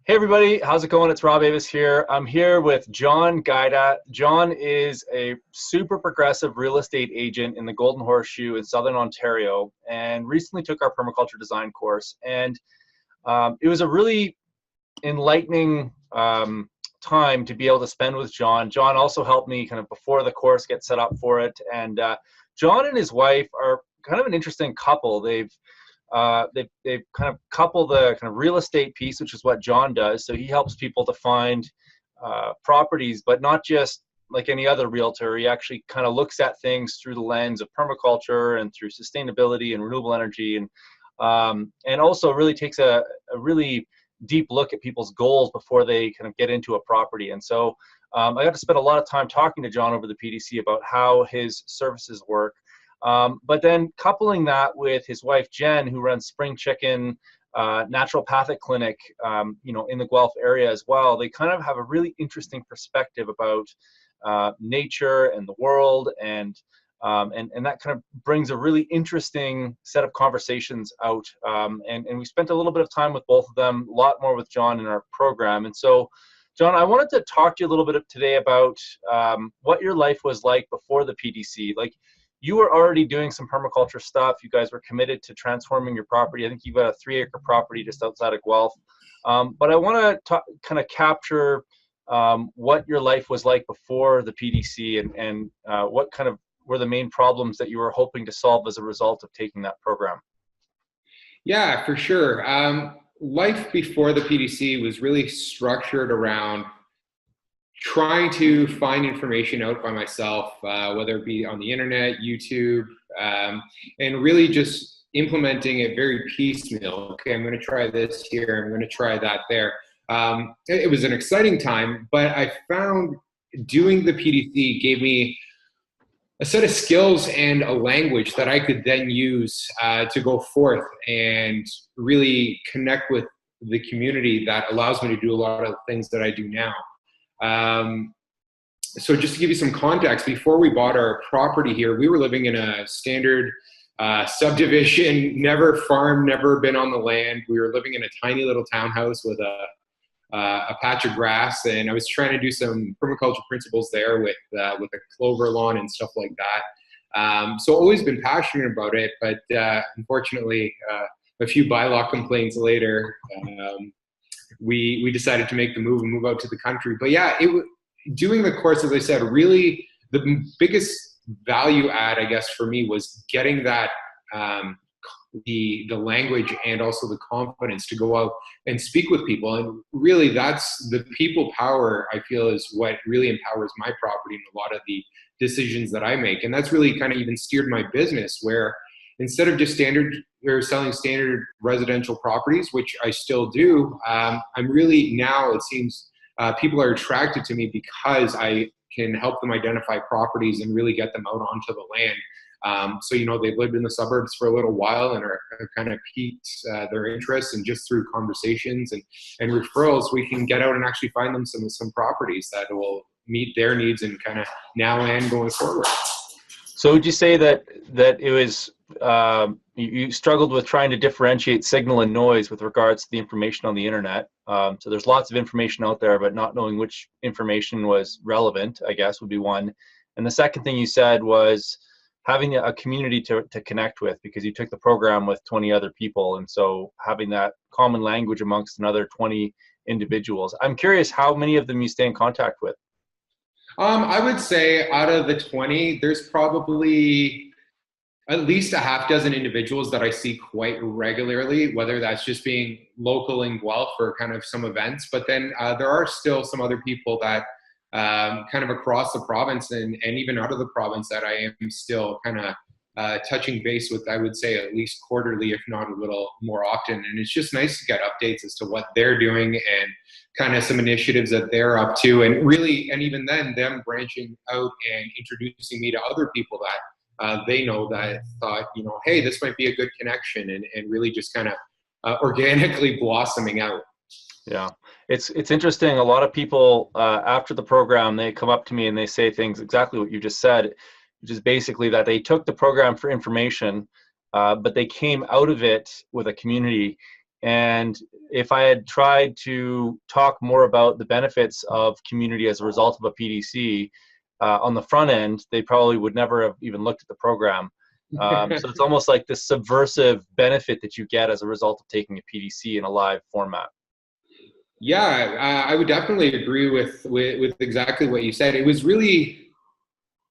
Hey everybody, how's it going? It's Rob Avis here. I'm here with John Gaida. John is a super progressive real estate agent in the Golden Horseshoe in Southern Ontario and recently took our permaculture design course. And it was a really enlightening time to be able to spend with John. John also helped me kind of before the course get set up for it. And John and his wife are kind of an interesting couple. They've kind of coupled the kind of real estate piece, which is what John does. So he helps people to find properties, but not just like any other realtor. He actually kind of looks at things through the lens of permaculture and through sustainability and renewable energy, and also really takes a really deep look at people's goals before they kind of get into a property. And so I got to spend a lot of time talking to John over the PDC about how his services work. But then coupling that with his wife, Jen, who runs Spring Chicken Naturopathic Clinic, in the Guelph area as well, they kind of have a really interesting perspective about nature and the world, and that kind of brings a really interesting set of conversations out. And we spent a little bit of time with both of them, a lot more with John in our program. And so, John, I wanted to talk to you a little bit today about what your life was like before the PDC. Like, you were already doing some permaculture stuff. You guys were committed to transforming your property. I think you've got a 3-acre property just outside of Guelph. But I want to kind of capture what your life was like before the PDC, and what kind of were the main problems that you were hoping to solve as a result of taking that program. Yeah, for sure. Life before the PDC was really structured around trying to find information out by myself, whether it be on the internet, YouTube, and really just implementing it very piecemeal. Okay, I'm going to try this here, I'm going to try that there. It was an exciting time, but I found doing the PDC gave me a set of skills and a language that I could then use to go forth and really connect with the community that allows me to do a lot of things that I do now. So just to give you some context, before we bought our property here, we were living in a standard subdivision, never farmed, never been on the land. We were living in a tiny little townhouse with a patch of grass, and I was trying to do some permaculture principles there with a clover lawn and stuff like that. So always been passionate about it, but unfortunately, a few bylaw complaints later, we decided to make the move and move out to the country. But yeah, doing the course, as I said, really the biggest value add, I guess, for me was getting that the language and also the confidence to go out and speak with people. And really, that's the people power, I feel, is what really empowers my property and a lot of the decisions that I make. And that's really kind of even steered my business, where instead of just selling standard residential properties, which I still do, I'm really now, it seems, people are attracted to me because I can help them identify properties and really get them out onto the land. So, they've lived in the suburbs for a little while and are kind of piqued their interest, and just through conversations and referrals, we can get out and actually find them some properties that will meet their needs and kind of now and going forward. So would you say that it was, you struggled with trying to differentiate signal and noise with regards to the information on the internet? So there's lots of information out there, but not knowing which information was relevant, I guess, would be one. And the second thing you said was having a community to connect with, because you took the program with 20 other people. And so having that common language amongst another 20 individuals. I'm curious how many of them you stay in contact with. I would say out of the 20, there's probably at least a half dozen individuals that I see quite regularly, whether that's just being local in Guelph for kind of some events. But then there are still some other people that kind of across the province and even out of the province that I am still kind of touching base with, I would say at least quarterly, if not a little more often. And it's just nice to get updates as to what they're doing and kind of some initiatives that they're up to. And really, and even then, them branching out and introducing me to other people that they know that thought, hey, this might be a good connection, and really just kind of organically blossoming out. Yeah, it's interesting. A lot of people after the program, they come up to me and they say things exactly what you just said, which is basically that they took the program for information, but they came out of it with a community And if I had tried to talk more about the benefits of community as a result of a PDC on the front end, they probably would never have even looked at the program. So it's almost like this subversive benefit that you get as a result of taking a PDC in a live format. Yeah, I would definitely agree with exactly what you said.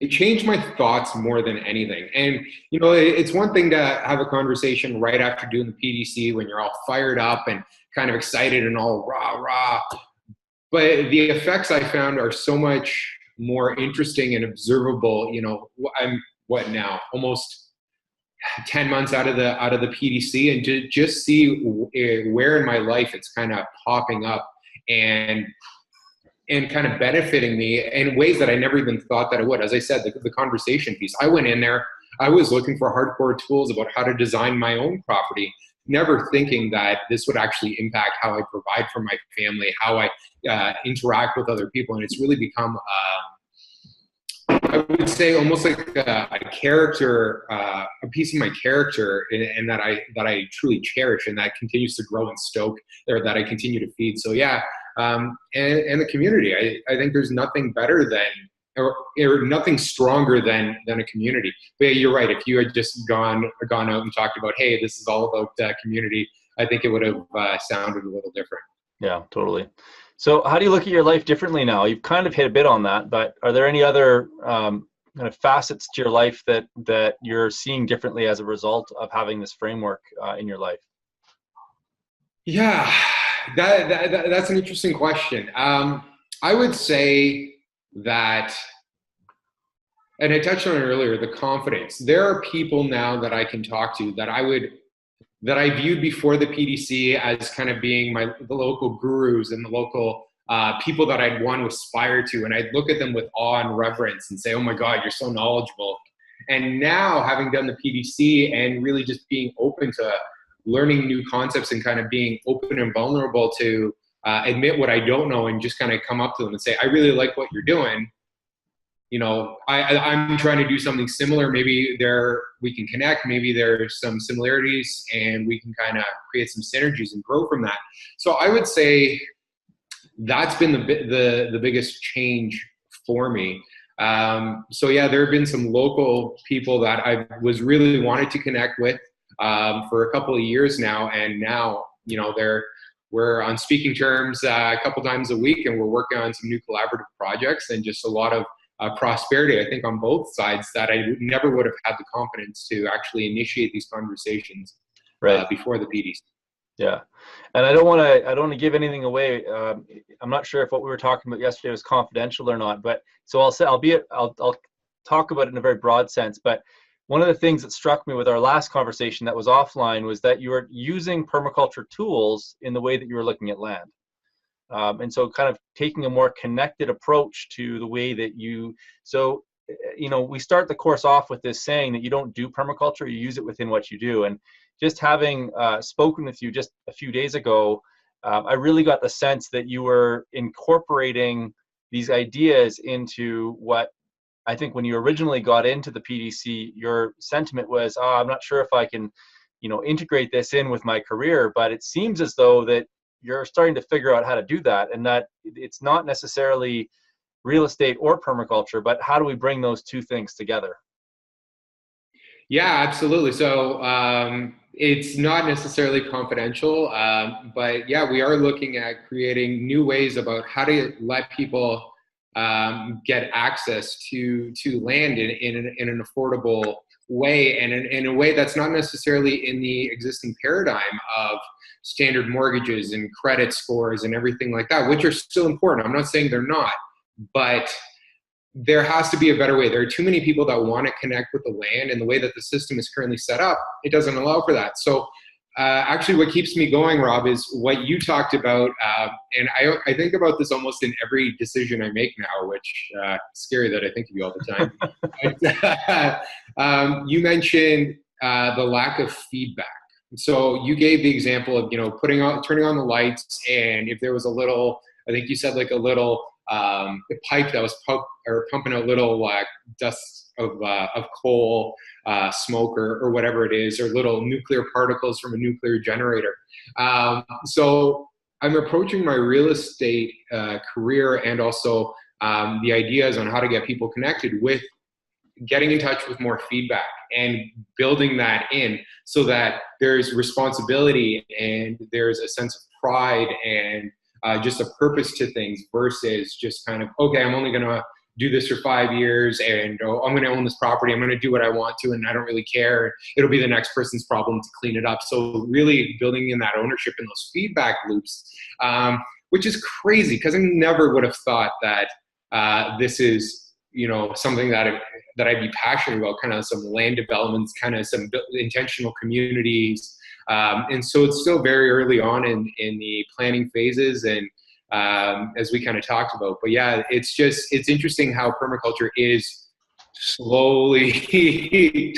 It changed my thoughts more than anything. And, you know, it's one thing to have a conversation right after doing the PDC when you're all fired up and kind of excited and all rah, rah. But the effects I found are so much more interesting and observable. You know, I'm what now, almost 10 months out of the PDC, and to just see where in my life it's kind of popping up and kind of benefiting me in ways that I never even thought that it would. As I said, the conversation piece, I went in there, I was looking for hardcore tools about how to design my own property, never thinking that this would actually impact how I provide for my family, how I interact with other people. And it's really become, I would say, almost like a character, a piece of my character, and that I truly cherish, and that continues to grow and stoke, or that I continue to feed. So yeah, and the community. I think there's nothing better than, or nothing stronger than a community. But yeah, you're right. If you had just gone out and talked about, hey, this is all about community, I think it would have sounded a little different. Yeah, totally. So how do you look at your life differently now? You've kind of hit a bit on that, but are there any other kind of facets to your life that you're seeing differently as a result of having this framework in your life? Yeah, that's an interesting question. I would say that, and I touched on it earlier, the confidence. There are people now that I can talk to that I viewed before the PDC as kind of being the local gurus and the local people that I'd want to aspire to. And I'd look at them with awe and reverence and say, oh my God, you're so knowledgeable. And now, having done the PDC and really just being open to learning new concepts and kind of being open and vulnerable to admit what I don't know and just kind of come up to them and say, I really like what you're doing. You know, I'm trying to do something similar. Maybe we can connect. Maybe there's some similarities and we can kind of create some synergies and grow from that. So I would say that's been the biggest change for me. So yeah, there have been some local people that I was really wanted to connect with for a couple of years now. And now, you know, we're on speaking terms a couple times a week, and we're working on some new collaborative projects and just a lot of prosperity, I think, on both sides that I never would have had the confidence to actually initiate these conversations before the PDC. Yeah, and I don't want to give anything away. I'm not sure if what we were talking about yesterday was confidential or not, but so I'll talk about it in a very broad sense. But one of the things that struck me with our last conversation that was offline was that you were using permaculture tools in the way that you were looking at land. And so kind of taking a more connected approach to the way that you we start the course off with this saying that you don't do permaculture, you use it within what you do. And just having spoken with you just a few days ago, I really got the sense that you were incorporating these ideas into what I think when you originally got into the PDC, your sentiment was, I'm not sure if I can, integrate this in with my career, but it seems as though that you're starting to figure out how to do that, and that it's not necessarily real estate or permaculture, but how do we bring those two things together? Yeah, absolutely. So it's not necessarily confidential, but yeah, we are looking at creating new ways about how to let people get access to land in an affordable way, and in a way that's not necessarily in the existing paradigm of standard mortgages and credit scores and everything like that, which are still important. I'm not saying they're not, but there has to be a better way. There are too many people that want to connect with the land, and the way that the system is currently set up, it doesn't allow for that. So actually what keeps me going, Rob, is what you talked about. And I think about this almost in every decision I make now, which is scary that I think of you all the time. You mentioned the lack of feedback. So you gave the example of, turning on the lights, and if there was a little, I think you said like a little pipe that was pumping out little dust of coal smoke or whatever it is, or little nuclear particles from a nuclear generator. So I'm approaching my real estate career, and also the ideas on how to get people connected with getting in touch with more feedback and building that in, so that there's responsibility and there's a sense of pride and just a purpose to things, versus just kind of, okay, I'm only going to do this for 5 years, and I'm going to own this property, I'm going to do what I want to, and I don't really care. It'll be the next person's problem to clean it up. So really building in that ownership and those feedback loops, which is crazy, because I never would have thought that this is, something that I'd be passionate about, kind of some land developments, kind of some intentional communities. And so it's still very early on in the planning phases, and as we kind of talked about. But yeah, it's interesting how permaculture is slowly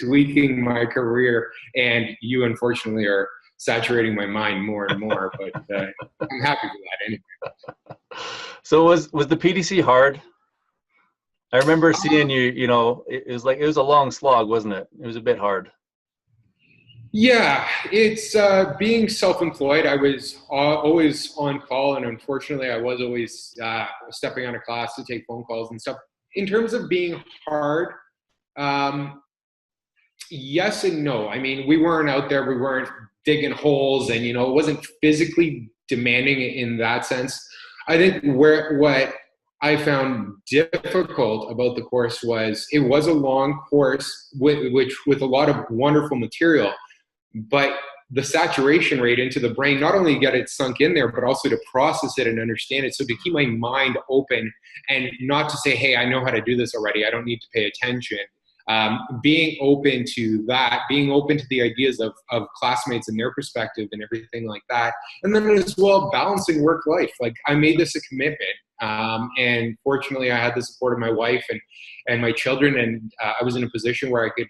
tweaking my career, and you unfortunately are saturating my mind more and more, but I'm happy for that anyway. So was the PDC hard? I remember seeing you, it was a long slog, wasn't it? It was a bit hard. Yeah, it's being self-employed. I was always on call, and unfortunately I was always stepping on a class to take phone calls and stuff. In terms of being hard, yes and no. I mean, we weren't out there, we weren't digging holes, and it wasn't physically demanding in that sense. I think what I found difficult about the course was it was a long course with a lot of wonderful material, but the saturation rate into the brain, not only get it sunk in there, but also to process it and understand it. So to keep my mind open and not to say, hey, I know how to do this already, I don't need to pay attention. Being open to that, being open to the ideas of classmates and their perspective and everything like that. And then as well, balancing work life. Like, I made this a commitment. And fortunately I had the support of my wife and my children. And I was in a position where I could,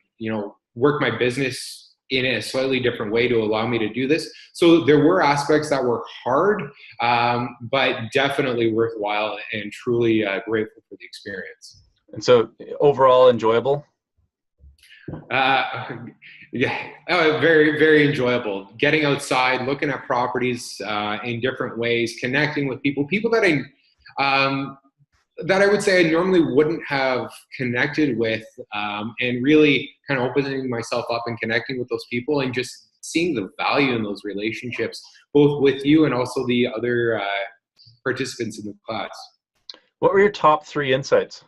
work my business in a slightly different way to allow me to do this. So there were aspects that were hard, but definitely worthwhile, and truly grateful for the experience. And so overall enjoyable? Yeah, very, very enjoyable. Getting outside, looking at properties in different ways, connecting with people that I would say I normally wouldn't have connected with, and really kind of opening myself up and connecting with those people, and just seeing the value in those relationships, both with you and also the other participants in the class. What were your top 3 insights?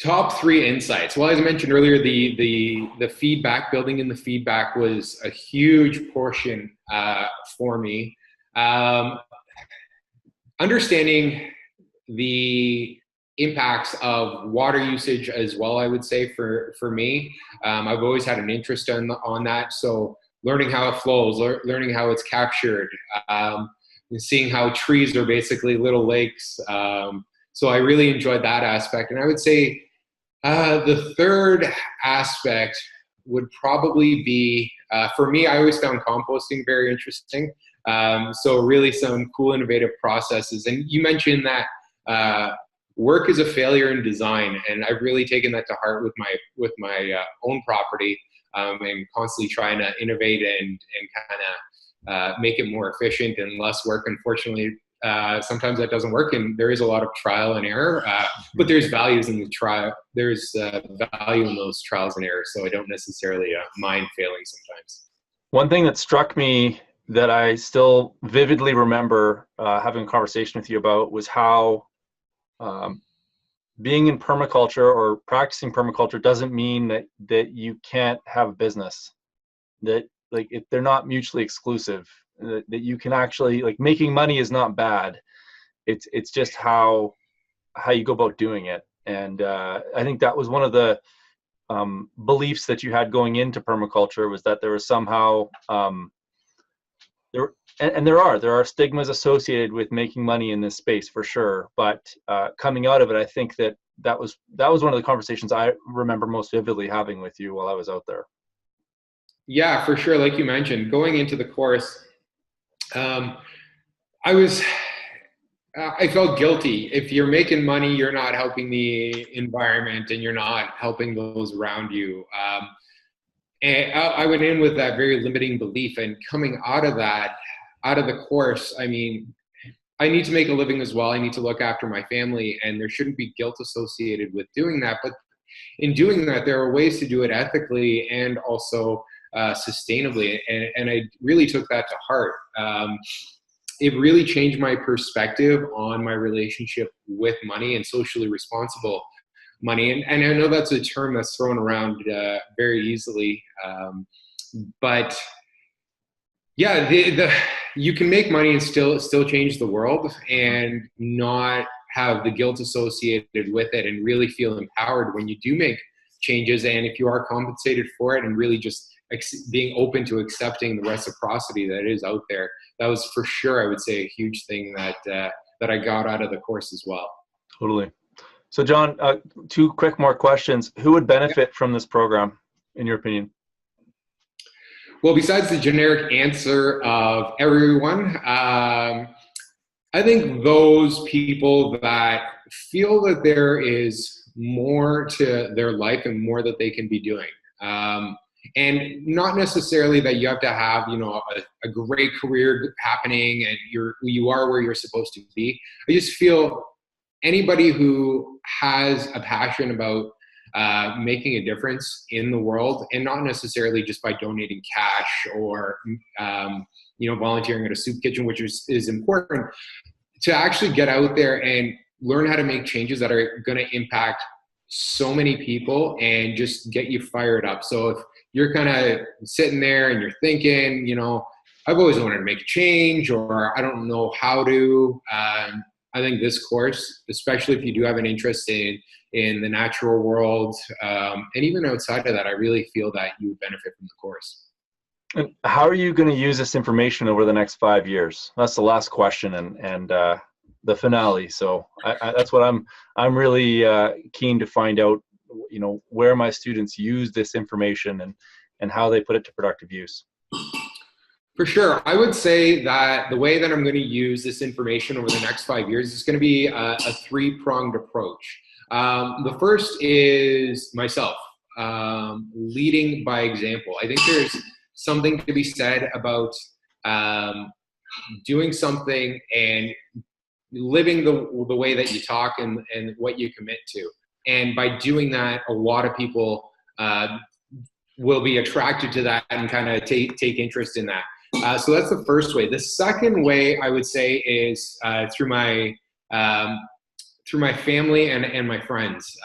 Top 3 insights. Well, as I mentioned earlier, the feedback, building in the feedback was a huge portion for me. Understanding the impacts of water usage as well, I would say for me. I've always had an interest on that. So learning how it flows, learning how it's captured, seeing how trees are basically little lakes. So I really enjoyed that aspect. And I would say the third aspect would probably be, for me, I always found composting very interesting. So really some cool innovative processes. And you mentioned that work is a failure in design, and I've really taken that to heart with my own property, and constantly trying to innovate and kind of make it more efficient and less work. Unfortunately, sometimes that doesn't work, and there is a lot of trial and error, but there's values in the trial. There's value in those trials and errors, so I don't necessarily mind failing sometimes. One thing that struck me that I still vividly remember having a conversation with you about was how being in permaculture or practicing permaculture doesn't mean that you can't have a business, that they're not mutually exclusive, that you can actually, making money is not bad. It's just how you go about doing it. And I think that was one of the beliefs that you had going into permaculture, was that there was somehow there are stigmas associated with making money in this space for sure, but coming out of it, I think that was one of the conversations I remember most vividly having with you while I was out there. Yeah, for sure. Like you mentioned, going into the course, I was I felt guilty. If you're making money, you're not helping the environment and you're not helping those around you. And I went in with that very limiting belief, and coming out of that, out of the course, I mean, I need to make a living as well. I need to look after my family, and there shouldn't be guilt associated with doing that. But in doing that, there are ways to do it ethically and also sustainably. And I really took that to heart. It really changed my perspective on my relationship with money and socially responsible money. And I know that's a term that's thrown around very easily. But yeah, you can make money and still change the world and not have the guilt associated with it, and really feel empowered when you do make changes. And if you are compensated for it, and really just being open to accepting the reciprocity that is out there, that was for sure, I would say, a huge thing that I got out of the course as well. Totally. So John, two quick more questions. Who would benefit from this program, in your opinion? Well, besides the generic answer of everyone, I think those people that feel that there is more to their life and more that they can be doing. And not necessarily that you have to have, a great career happening and you are where you're supposed to be. I just feel anybody who has a passion about making a difference in the world, and not necessarily just by donating cash or volunteering at a soup kitchen, which is important, to actually get out there and learn how to make changes that are going to impact so many people and just get you fired up. So if you're kind of sitting there and you're thinking, I've always wanted to make a change, or I don't know how to, I think this course, especially if you do have an interest in the natural world, and even outside of that, I really feel that you would benefit from the course. And how are you going to use this information over the next 5 years? That's the last question and the finale. So that's what I'm really keen to find out, where my students use this information and how they put it to productive use. For sure. I would say that the way that I'm going to use this information over the next 5 years is going to be a three-pronged approach. The first is myself, leading by example. I think there's something to be said about doing something and living the way that you talk and what you commit to. And by doing that, a lot of people will be attracted to that and kind of take interest in that. So that's the first way. The second way I would say is through my family and my friends,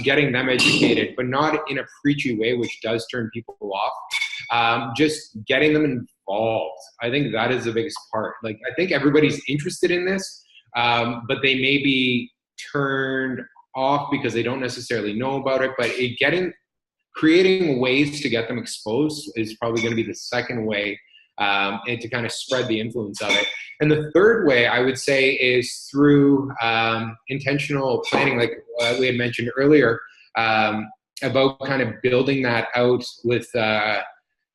getting them educated, but not in a preachy way, which does turn people off. Just getting them involved. I think that is the biggest part. Like, I think everybody's interested in this, but they may be turned off because they don't necessarily know about it. But creating ways to get them exposed is probably going to be the second way, and to kind of spread the influence of it. And the third way I would say is through intentional planning, like we had mentioned earlier, about kind of building that out with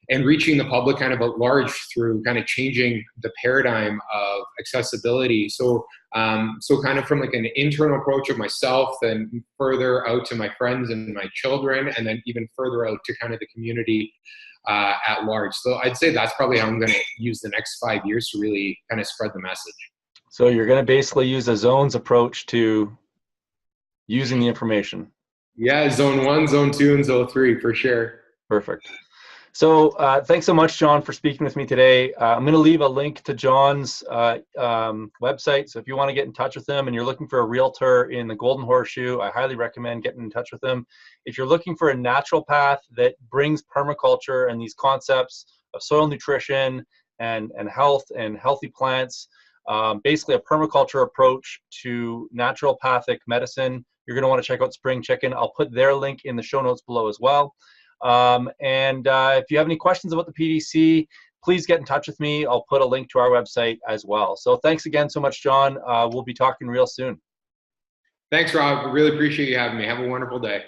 and reaching the public kind of at large through kind of changing the paradigm of accessibility. So kind of from like an internal approach of myself, then further out to my friends and my children, and then even further out to kind of the community at large. So I'd say that's probably how I'm going to use the next 5 years to really kind of spread the message. So you're going to basically use a zones approach to using the information. Yeah, zone 1, zone 2, and zone 3 for sure. Perfect. So thanks so much, John, for speaking with me today. I'm going to leave a link to John's website. So if you want to get in touch with him and you're looking for a realtor in the Golden Horseshoe, I highly recommend getting in touch with him. If you're looking for a naturopath that brings permaculture and these concepts of soil nutrition and health and healthy plants, basically a permaculture approach to naturopathic medicine, you're going to want to check out Spring Chicken. I'll put their link in the show notes below as well. If you have any questions about the PDC, please get in touch with me. I'll put a link to our website as well. So thanks again so much, John. We'll be talking real soon. Thanks, Rob. Really appreciate you having me. Have a wonderful day.